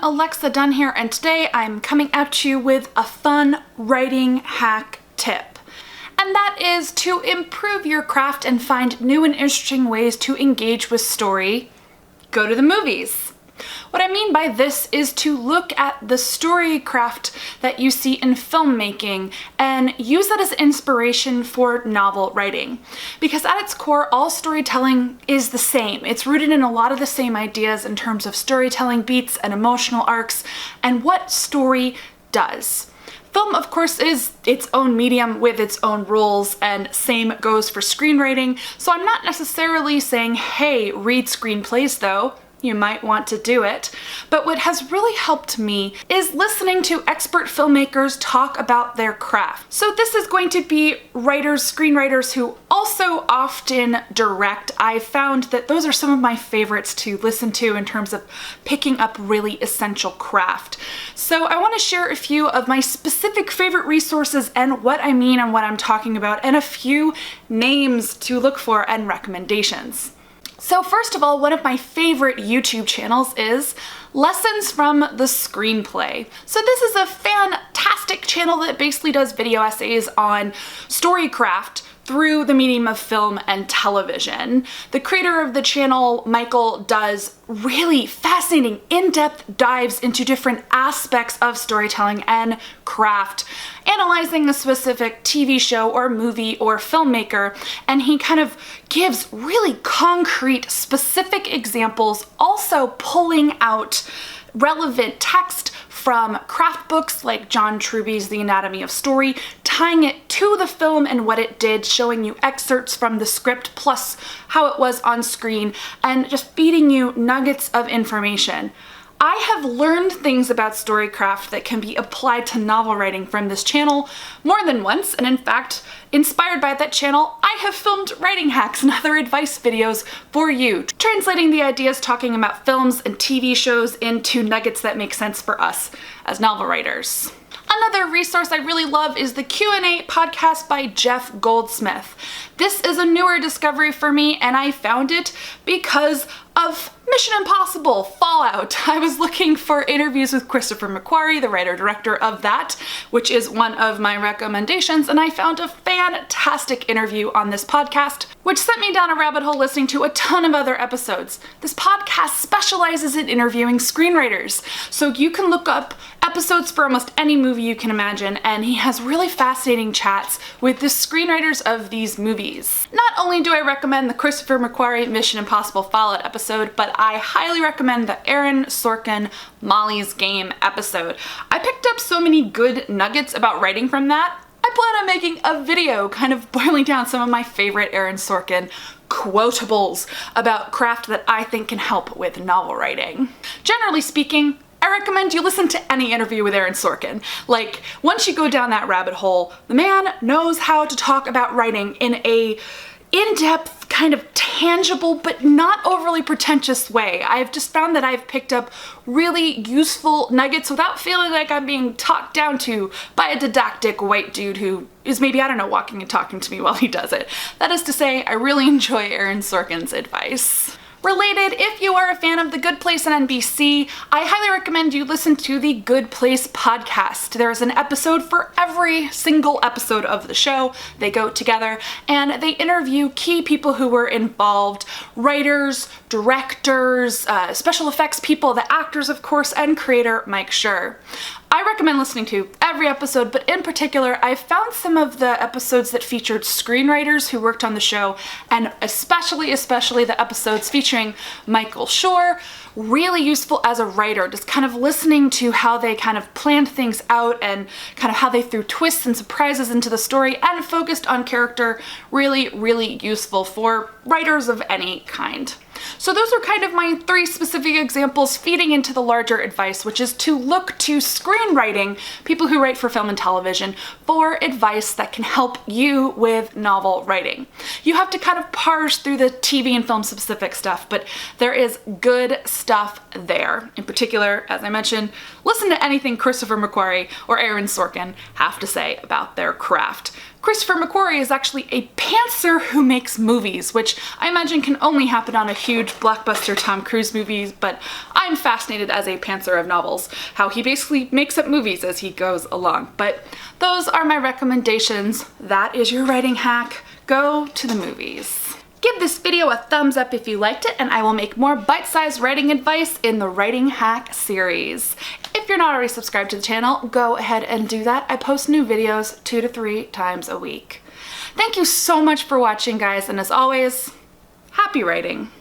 Alexa Dunn here, and today I'm coming at you with a fun writing hack tip. And that is to improve your craft and find new and interesting ways to engage with story. Go to the movies. What I mean by this is to look at the story craft that you see in filmmaking and use that as inspiration for novel writing. Because at its core, all storytelling is the same. It's rooted in a lot of the same ideas in terms of storytelling beats and emotional arcs and what story does. Film, of course, is its own medium with its own rules, and same goes for screenwriting, so I'm not necessarily saying, hey, read screenplays though. You might want to do it. But what has really helped me is listening to expert filmmakers talk about their craft. So this is going to be writers, screenwriters who also often direct. I've found that those are some of my favorites to listen to in terms of picking up really essential craft. So I want to share a few of my specific favorite resources and what I mean and what I'm talking about, and a few names to look for and recommendations. So first of all, one of my favorite YouTube channels is Lessons from the Screenplay. So this is a fantastic channel that basically does video essays on storycraft through the medium of film and television. The creator of the channel, Michael, does really fascinating in-depth dives into different aspects of storytelling and craft, analyzing a specific TV show or movie or filmmaker, and he kind of gives really concrete, specific examples, also pulling out relevant text from craft books like John Truby's The Anatomy of Story, tying it to the film and what it did, showing you excerpts from the script plus how it was on screen, and just feeding you nuggets of information. I have learned things about storycraft that can be applied to novel writing from this channel more than once, and in fact, inspired by that channel, I have filmed writing hacks and other advice videos for you, translating the ideas talking about films and TV shows into nuggets that make sense for us as novel writers. Another resource I really love is the Q&A podcast by Jeff Goldsmith. This is a newer discovery for me, and I found it because of Mission Impossible Fallout. I was looking for interviews with Christopher McQuarrie, the writer-director of that, which is one of my recommendations, and I found a fantastic interview on this podcast, which sent me down a rabbit hole listening to a ton of other episodes. This podcast specializes in interviewing screenwriters, so you can look up episodes for almost any movie you can imagine, and he has really fascinating chats with the screenwriters of these movies. Not only do I recommend the Christopher McQuarrie Mission Impossible Fallout episode, but I highly recommend the Aaron Sorkin Molly's Game episode. I picked up so many good nuggets about writing from that. I plan on making a video kind of boiling down some of my favorite Aaron Sorkin quotables about craft that I think can help with novel writing. Generally speaking, I recommend you listen to any interview with Aaron Sorkin. Like, once you go down that rabbit hole, the man knows how to talk about writing in a in-depth, kind of tangible, but not overly pretentious way. I've just found that I've picked up really useful nuggets without feeling like I'm being talked down to by a didactic white dude who is maybe, I don't know, walking and talking to me while he does it. That is to say, I really enjoy Aaron Sorkin's advice. Related, if you are a fan of The Good Place on NBC, I highly recommend you listen to the Good Place podcast. There is an episode for every single episode of the show. They go together and they interview key people who were involved, writers, directors, special effects people, the actors of course, and creator Mike Schur. I recommend listening to every episode, but in particular, I found some of the episodes that featured screenwriters who worked on the show, and especially the episodes featuring Michael Schur, really useful as a writer, just kind of listening to how they kind of planned things out and kind of how they threw twists and surprises into the story and focused on character. Really useful for writers of any kind. So those are kind of my three specific examples feeding into the larger advice, which is to look to screenwriting, people who write for film and television, for advice that can help you with novel writing. You have to kind of parse through the TV and film specific stuff, but there is good stuff there. In particular, as I mentioned, listen to anything Christopher McQuarrie or Aaron Sorkin have to say about their craft. Christopher McQuarrie is actually a pantser who makes movies, which I imagine can only happen on a huge blockbuster Tom Cruise movies, but I'm fascinated as a pantser of novels, how he basically makes up movies as he goes along. But those are my recommendations. That is your writing hack. Go to the movies. Give this video a thumbs up if you liked it, and I will make more bite-sized writing advice in the Writing Hack series. If you're not already subscribed to the channel, go ahead and do that. I post new videos 2 to 3 times a week. Thank you so much for watching, guys, and as always, happy writing.